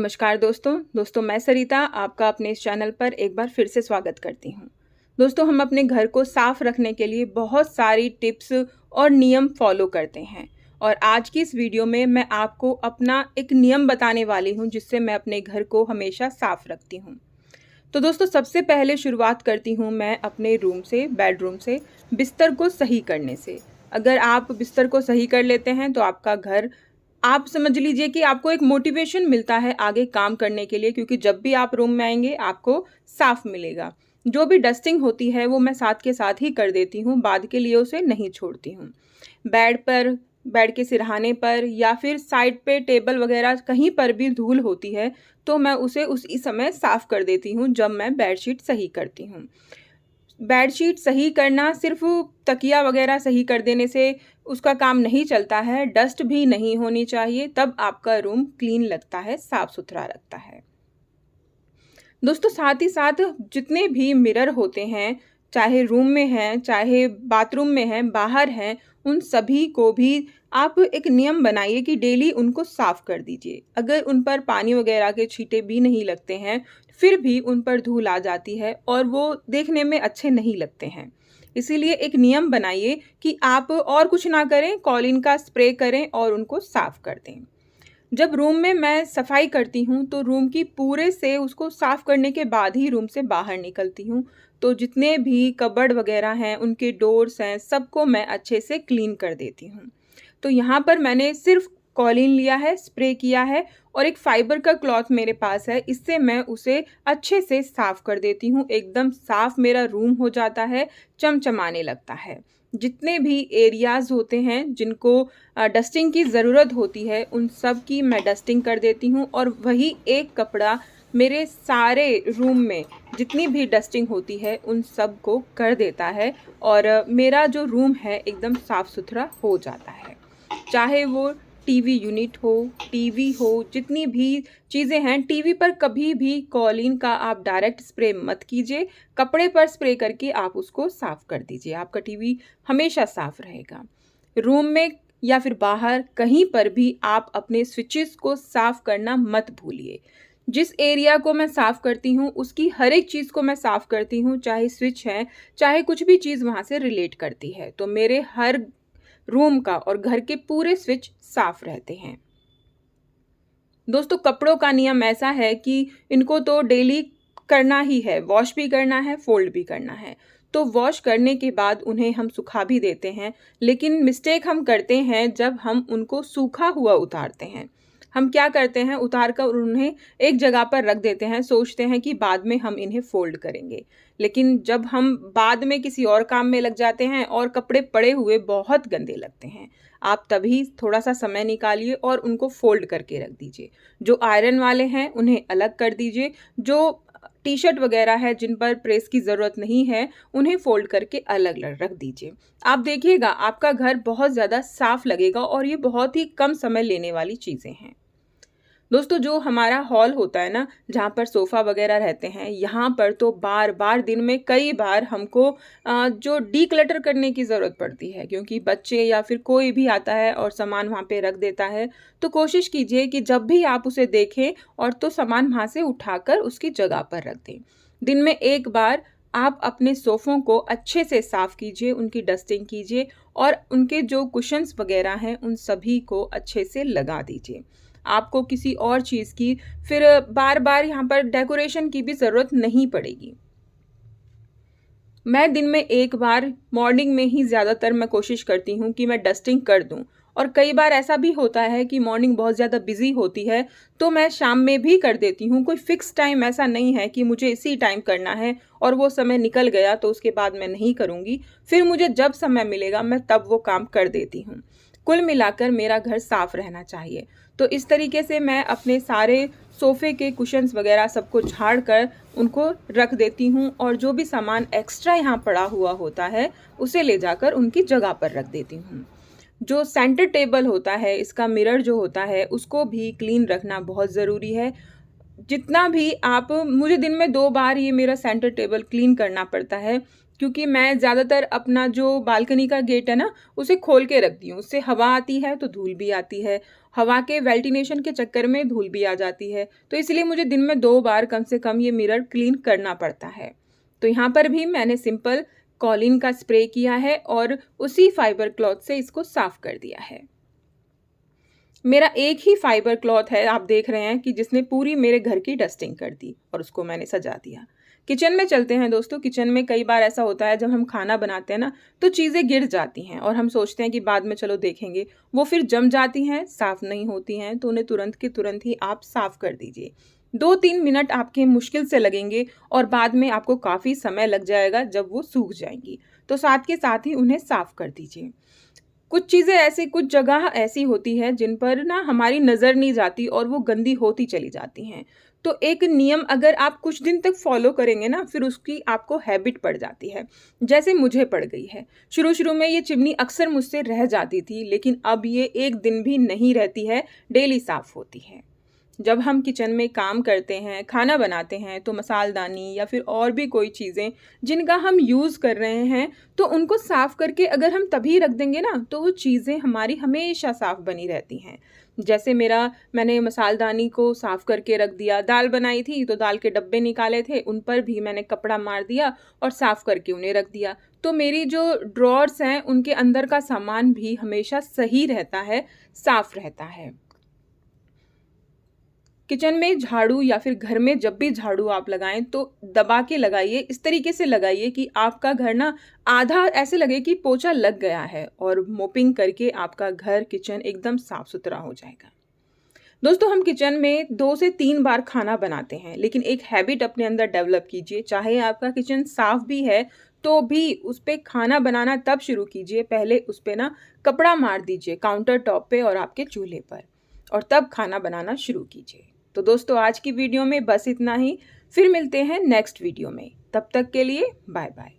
नमस्कार दोस्तों मैं सरिता आपका अपने इस चैनल पर एक बार फिर से स्वागत करती हूँ। दोस्तों हम अपने घर को साफ रखने के लिए बहुत सारी टिप्स और नियम फॉलो करते हैं और आज की इस वीडियो में मैं आपको अपना एक नियम बताने वाली हूँ जिससे मैं अपने घर को हमेशा साफ रखती हूँ। तो दोस्तों सबसे पहले शुरुआत करती हूँ मैं अपने बेडरूम से बिस्तर को सही करने से। अगर आप बिस्तर को सही कर लेते हैं तो आपका घर, आप समझ लीजिए कि आपको एक मोटिवेशन मिलता है आगे काम करने के लिए, क्योंकि जब भी आप रूम में आएंगे आपको साफ मिलेगा। जो भी डस्टिंग होती है वो मैं साथ के साथ ही कर देती हूँ, बाद के लिए उसे नहीं छोड़ती हूँ। बेड के सिरहाने पर या फिर साइड पे टेबल वगैरह कहीं पर भी धूल होती है तो मैं उसे उसी समय साफ कर देती हूँ जब मैं बेडशीट सही करती हूँ। बेडशीट सही करना सिर्फ तकिया वगैरह सही कर देने से उसका काम नहीं चलता है, डस्ट भी नहीं होनी चाहिए, तब आपका रूम क्लीन लगता है, साफ सुथरा लगता है। दोस्तों साथ ही साथ जितने भी मिरर होते हैं, चाहे रूम में हैं, चाहे बाथरूम में हैं, बाहर हैं, उन सभी को भी आप एक नियम बनाइए कि डेली उनको साफ कर दीजिए। अगर उन पर पानी वगैरह के छींटे भी नहीं लगते हैं, फिर भी उन पर धूल आ जाती है और वो देखने में अच्छे नहीं लगते हैं। इसीलिए एक नियम बनाइए कि आप और कुछ ना करें, कॉलिन का स्प्रे करें और उनको साफ कर दें। जब रूम में मैं सफाई करती हूँ तो रूम की पूरे से उसको साफ करने के बाद ही रूम से बाहर निकलती हूँ। तो जितने भी कबर्ड वगैरह हैं, उनके डोर्स हैं, सबको मैं अच्छे से क्लीन कर देती हूँ। तो यहाँ पर मैंने सिर्फ कॉलिन लिया है, स्प्रे किया है और एक फाइबर का क्लॉथ मेरे पास है, इससे मैं उसे अच्छे से साफ कर देती हूँ। एकदम साफ मेरा रूम हो जाता है, चमचमाने लगता है। जितने भी एरियाज़ होते हैं जिनको डस्टिंग की ज़रूरत होती है, उन सब की मैं डस्टिंग कर देती हूँ और वही एक कपड़ा मेरे सारे रूम में जितनी भी डस्टिंग होती है उन सब को कर देता है और मेरा जो रूम है एकदम साफ़ सुथरा हो जाता है। चाहे वो टीवी यूनिट हो, टीवी हो, जितनी भी चीज़ें हैं, टीवी पर कभी भी कॉलिन का आप डायरेक्ट स्प्रे मत कीजिए, कपड़े पर स्प्रे करके आप उसको साफ़ कर दीजिए, आपका टीवी हमेशा साफ़ रहेगा। रूम में या फिर बाहर कहीं पर भी आप अपने स्विचेस को साफ़ करना मत भूलिए। जिस एरिया को मैं साफ़ करती हूँ उसकी हर एक चीज़ को मैं साफ़ करती हूँ, चाहे स्विच है, चाहे कुछ भी चीज़ वहाँ से रिलेट करती है। तो मेरे हर रूम का और घर के पूरे स्विच साफ रहते हैं। दोस्तों कपड़ों का नियम ऐसा है कि इनको तो डेली करना ही है, वॉश भी करना है, फोल्ड भी करना है। तो वॉश करने के बाद उन्हें हम सुखा भी देते हैं, लेकिन मिस्टेक हम करते हैं जब हम उनको सूखा हुआ उतारते हैं। हम क्या करते हैं, उतार कर उन्हें एक जगह पर रख देते हैं, सोचते हैं कि बाद में हम इन्हें फोल्ड करेंगे। लेकिन जब हम बाद में किसी और काम में लग जाते हैं और कपड़े पड़े हुए बहुत गंदे लगते हैं, आप तभी थोड़ा सा समय निकालिए और उनको फोल्ड करके रख दीजिए। जो आयरन वाले हैं उन्हें अलग कर दीजिए, जो टी शर्ट वगैरह है जिन पर प्रेस की ज़रूरत नहीं है उन्हें फोल्ड करके अलग रख दीजिए। आप देखिएगा आपका घर बहुत ज़्यादा साफ लगेगा और ये बहुत ही कम समय लेने वाली चीज़ें हैं। दोस्तों जो हमारा हॉल होता है ना, जहाँ पर सोफ़ा वगैरह रहते हैं, यहाँ पर तो बार बार दिन में कई बार हमको जो डीक्लटर करने की ज़रूरत पड़ती है, क्योंकि बच्चे या फिर कोई भी आता है और सामान वहाँ पे रख देता है। तो कोशिश कीजिए कि जब भी आप उसे देखें और तो सामान वहाँ से उठाकर उसकी जगह पर रख दें। दिन में एक बार आप अपने सोफ़ों को अच्छे से साफ़ कीजिए, उनकी डस्टिंग कीजिए और उनके जो कुशन्स वगैरह हैं उन सभी को अच्छे से लगा दीजिए। आपको किसी और चीज़ की फिर बार बार यहाँ पर डेकोरेशन की भी ज़रूरत नहीं पड़ेगी। मैं दिन में एक बार मॉर्निंग में ही ज़्यादातर मैं कोशिश करती हूँ कि मैं डस्टिंग कर दूँ, और कई बार ऐसा भी होता है कि मॉर्निंग बहुत ज़्यादा बिजी होती है तो मैं शाम में भी कर देती हूँ। कोई फिक्स टाइम ऐसा नहीं है कि मुझे इसी टाइम करना है और वो समय निकल गया तो उसके बाद मैं नहीं करूँगी, फिर मुझे जब समय मिलेगा मैं तब वो काम कर देती हूँ। कुल मिलाकर मेरा घर साफ रहना चाहिए। तो इस तरीके से मैं अपने सारे सोफ़े के कुशन्स वगैरह सबको झाड़ कर उनको रख देती हूँ और जो भी सामान एक्स्ट्रा यहाँ पड़ा हुआ होता है उसे ले जाकर उनकी जगह पर रख देती हूँ। जो सेंटर टेबल होता है, इसका मिरर जो होता है उसको भी क्लीन रखना बहुत ज़रूरी है। जितना भी आप, मुझे दिन में 2 बार ये मेरा सेंटर टेबल क्लीन करना पड़ता है, क्योंकि मैं ज़्यादातर अपना जो बालकनी का गेट है ना उसे खोल के रखती हूँ, उससे हवा आती है तो धूल भी आती है हवा के वेंटिलेशन के चक्कर में धूल भी आ जाती है, तो इसलिए मुझे दिन में 2 बार कम से कम ये मिरर क्लीन करना पड़ता है। तो यहाँ पर भी मैंने सिंपल कॉलिन का स्प्रे किया है और उसी फाइबर क्लॉथ से इसको साफ कर दिया है। मेरा एक ही फाइबर क्लॉथ है, आप देख रहे हैं कि जिसने पूरी मेरे घर की डस्टिंग कर दी और उसको मैंने सजा दिया। किचन में चलते हैं दोस्तों। किचन में कई बार ऐसा होता है जब हम खाना बनाते हैं ना, तो चीज़ें गिर जाती हैं और हम सोचते हैं कि बाद में चलो देखेंगे, वो फिर जम जाती हैं, साफ़ नहीं होती हैं, तो उन्हें तुरंत के तुरंत ही आप साफ़ कर दीजिए। 2-3 मिनट आपके मुश्किल से लगेंगे और बाद में आपको काफ़ी समय लग जाएगा जब वो सूख जाएंगी, तो साथ के साथ ही उन्हें साफ़ कर दीजिए। कुछ चीज़ें ऐसी, कुछ जगह ऐसी होती है जिन पर ना हमारी नज़र नहीं जाती और वो गंदी होती चली जाती हैं। तो एक नियम अगर आप कुछ दिन तक फॉलो करेंगे ना, फिर उसकी आपको हैबिट पड़ जाती है, जैसे मुझे पड़ गई है। शुरू-शुरू में ये चिमनी अक्सर मुझसे रह जाती थी, लेकिन अब ये एक दिन भी नहीं रहती है, डेली साफ़ होती है। जब हम किचन में काम करते हैं, खाना बनाते हैं, तो मसालदानी या फिर और भी कोई चीज़ें जिनका हम यूज़ कर रहे हैं, तो उनको साफ़ करके अगर हम तभी रख देंगे ना, तो वो चीज़ें हमारी हमेशा साफ़ बनी रहती हैं। जैसे मैंने मसालदानी को साफ़ करके रख दिया, दाल बनाई थी तो दाल के डब्बे निकाले थे, उन पर भी मैंने कपड़ा मार दिया और साफ़ करके उन्हें रख दिया। तो मेरी जो ड्रॉर्स हैं, उनके अंदर का सामान भी हमेशा सही रहता है, साफ़ रहता है। किचन में झाड़ू या फिर घर में जब भी झाड़ू आप लगाएं तो दबा के लगाइए, इस तरीके से लगाइए कि आपका घर ना आधा ऐसे लगे कि पोछा लग गया है और मोपिंग करके आपका घर किचन एकदम साफ सुथरा हो जाएगा। दोस्तों, हम किचन में 2 से 3 बार खाना बनाते हैं, लेकिन एक हैबिट अपने अंदर डेवलप कीजिए। चाहे आपका किचन साफ भी है तो भी उस पे खाना बनाना तब शुरू कीजिए, पहले उस पे ना कपड़ा मार दीजिए काउंटर टॉप पे और आपके चूल्हे पर, और तब खाना बनाना शुरू कीजिए। तो दोस्तों, आज की वीडियो में बस इतना ही। फिर मिलते हैं नेक्स्ट वीडियो में। तब तक के लिए बाय बाय।